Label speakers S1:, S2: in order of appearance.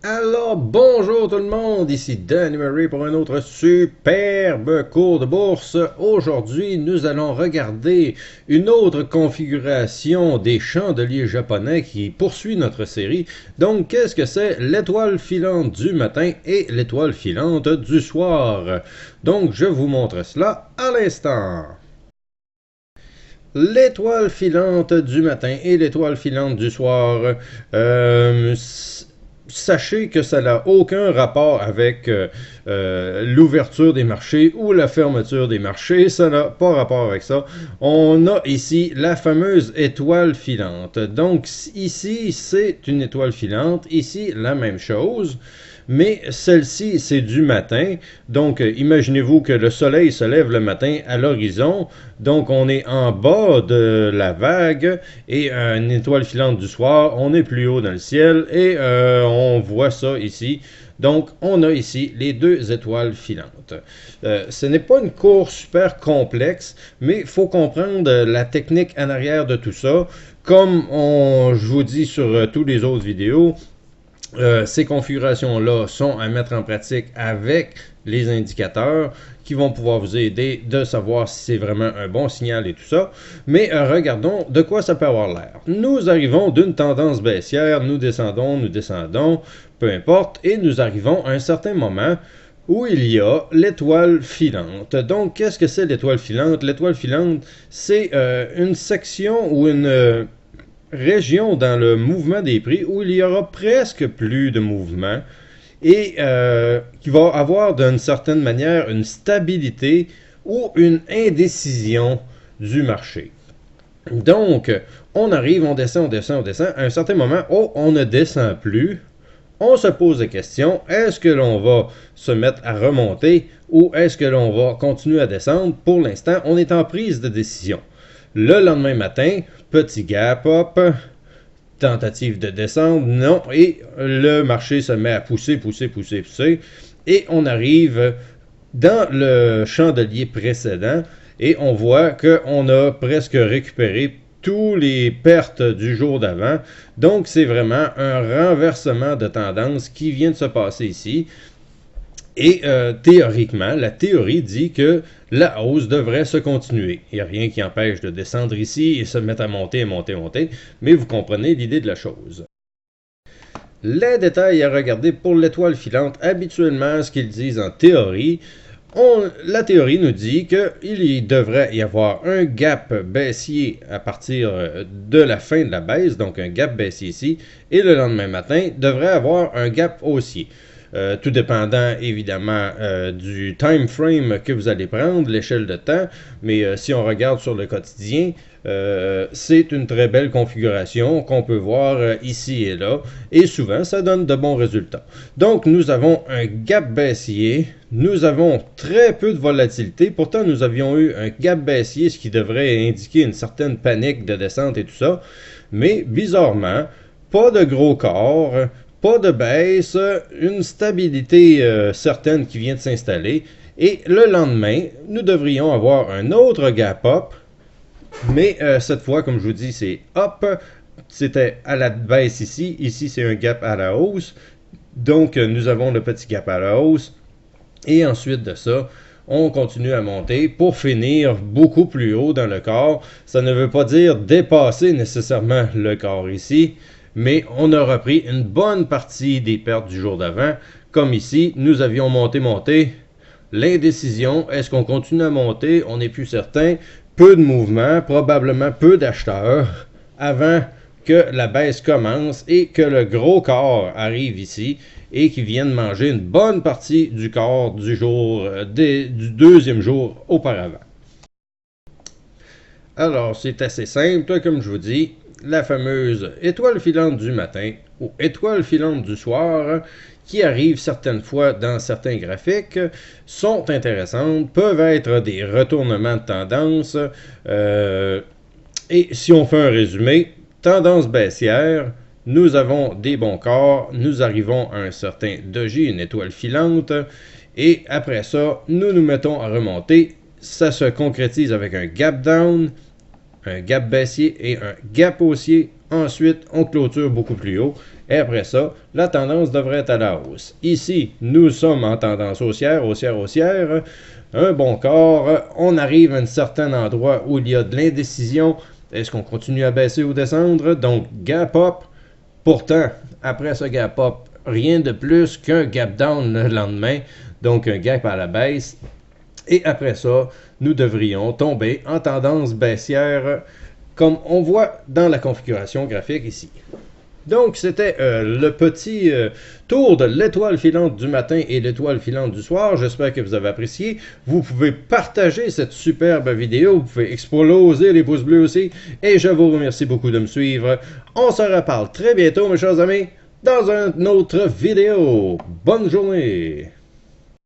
S1: Alors, bonjour tout le monde, ici Danny Murray pour un autre superbe cours de bourse. Aujourd'hui, nous allons regarder une autre configuration des chandeliers japonais qui poursuit notre série. Donc, qu'est-ce que c'est l'étoile filante du matin et l'étoile filante du soir? Donc, je vous montre cela à l'instant. L'étoile filante du matin et l'étoile filante du soir. Sachez que ça n'a aucun rapport avec l'ouverture des marchés ou la fermeture des marchés. Ça n'a pas rapport avec ça. On a ici la fameuse étoile filante. Donc ici, c'est une étoile filante. Ici, la même chose. Mais celle-ci, c'est du matin. Donc, imaginez-vous que le soleil se lève le matin à l'horizon. Donc, on est en bas de la vague. Et une étoile filante du soir, on est plus haut dans le ciel. Et on voit ça ici. Donc, on a ici les deux étoiles filantes. Ce n'est pas une course super complexe, mais il faut comprendre la technique en arrière de tout ça. Comme je vous dis sur tous les autres vidéos, ces configurations-là sont à mettre en pratique avec les indicateurs qui vont pouvoir vous aider de savoir si c'est vraiment un bon signal et tout ça. Mais regardons de quoi ça peut avoir l'air. Nous arrivons d'une tendance baissière, nous descendons, peu importe, et nous arrivons à un certain moment où il y a l'étoile filante. Donc, qu'est-ce que c'est l'étoile filante? L'étoile filante, c'est une section ou une région dans le mouvement des prix où il y aura presque plus de mouvement et qui va avoir d'une certaine manière une stabilité ou une indécision du marché. Donc, on arrive, on descend, à un certain moment, on ne descend plus. On se pose la question, est-ce que l'on va se mettre à remonter ou est-ce que l'on va continuer à descendre? Pour l'instant, on est en prise de décision. Le lendemain matin, petit gap up, tentative de descendre, non, et le marché se met à pousser, et on arrive dans le chandelier précédent, et on voit qu'on a presque récupéré tous les pertes du jour d'avant. Donc, c'est vraiment un renversement de tendance qui vient de se passer ici. Et théoriquement, la théorie dit que la hausse devrait se continuer. Il n'y a rien qui empêche de descendre ici et se mettre à monter, mais vous comprenez l'idée de la chose. Les détails à regarder pour l'étoile filante, habituellement, ce qu'ils disent en théorie, la théorie nous dit qu'il devrait y avoir un gap baissier à partir de la fin de la baisse, donc un gap baissier ici, et le lendemain matin, devrait avoir un gap haussier. Tout dépendant évidemment du time frame que vous allez prendre, l'échelle de temps, mais si on regarde sur le quotidien, c'est une très belle configuration qu'on peut voir ici et là, et souvent ça donne de bons résultats. Donc nous avons un gap baissier, nous avons très peu de volatilité, pourtant nous avions eu un gap baissier, ce qui devrait indiquer une certaine panique de descente et tout ça, mais bizarrement, pas de gros corps, pas de baisse, une stabilité certaine qui vient de s'installer. Et le lendemain, nous devrions avoir un autre gap up. Mais cette fois, comme je vous dis, c'est up. C'était à la baisse ici. Ici, c'est un gap à la hausse. Donc, nous avons le petit gap à la hausse. Et ensuite de ça, on continue à monter pour finir beaucoup plus haut dans le corps. Ça ne veut pas dire dépasser nécessairement le corps ici, mais on a repris une bonne partie des pertes du jour d'avant. Comme ici, nous avions monté. L'indécision, est-ce qu'on continue à monter? On n'est plus certain. Peu de mouvement, probablement peu d'acheteurs avant que la baisse commence et que le gros corps arrive ici et qui vienne manger une bonne partie du corps du deuxième jour auparavant. Alors, c'est assez simple, comme je vous dis, la fameuse étoile filante du matin ou étoile filante du soir qui arrivent certaines fois dans certains graphiques sont intéressantes, peuvent être des retournements de tendance. Et si on fait un résumé, tendance baissière, nous avons des bons corps, nous arrivons à un certain doji, une étoile filante, et après ça, nous nous mettons à remonter. Ça se concrétise avec un gap down, un gap baissier et un gap haussier. Ensuite, on clôture beaucoup plus haut Et après ça, la tendance devrait être à la hausse. Ici, nous sommes en tendance haussière, haussière, haussière. Un bon corps. On arrive à un certain endroit où il y a de l'indécision. Est-ce qu'on continue à baisser ou descendre? Donc, gap up. Pourtant, après ce gap up, rien de plus qu'un gap down le lendemain. Donc, un gap à la baisse. Et après ça, nous devrions tomber en tendance baissière comme on voit dans la configuration graphique ici. Donc, c'était le petit tour de l'étoile filante du matin et l'étoile filante du soir. J'espère que vous avez apprécié. Vous pouvez partager cette superbe vidéo. Vous pouvez exploser les pouces bleus aussi. Et je vous remercie beaucoup de me suivre. On se reparle très bientôt, mes chers amis, dans une autre vidéo. Bonne journée!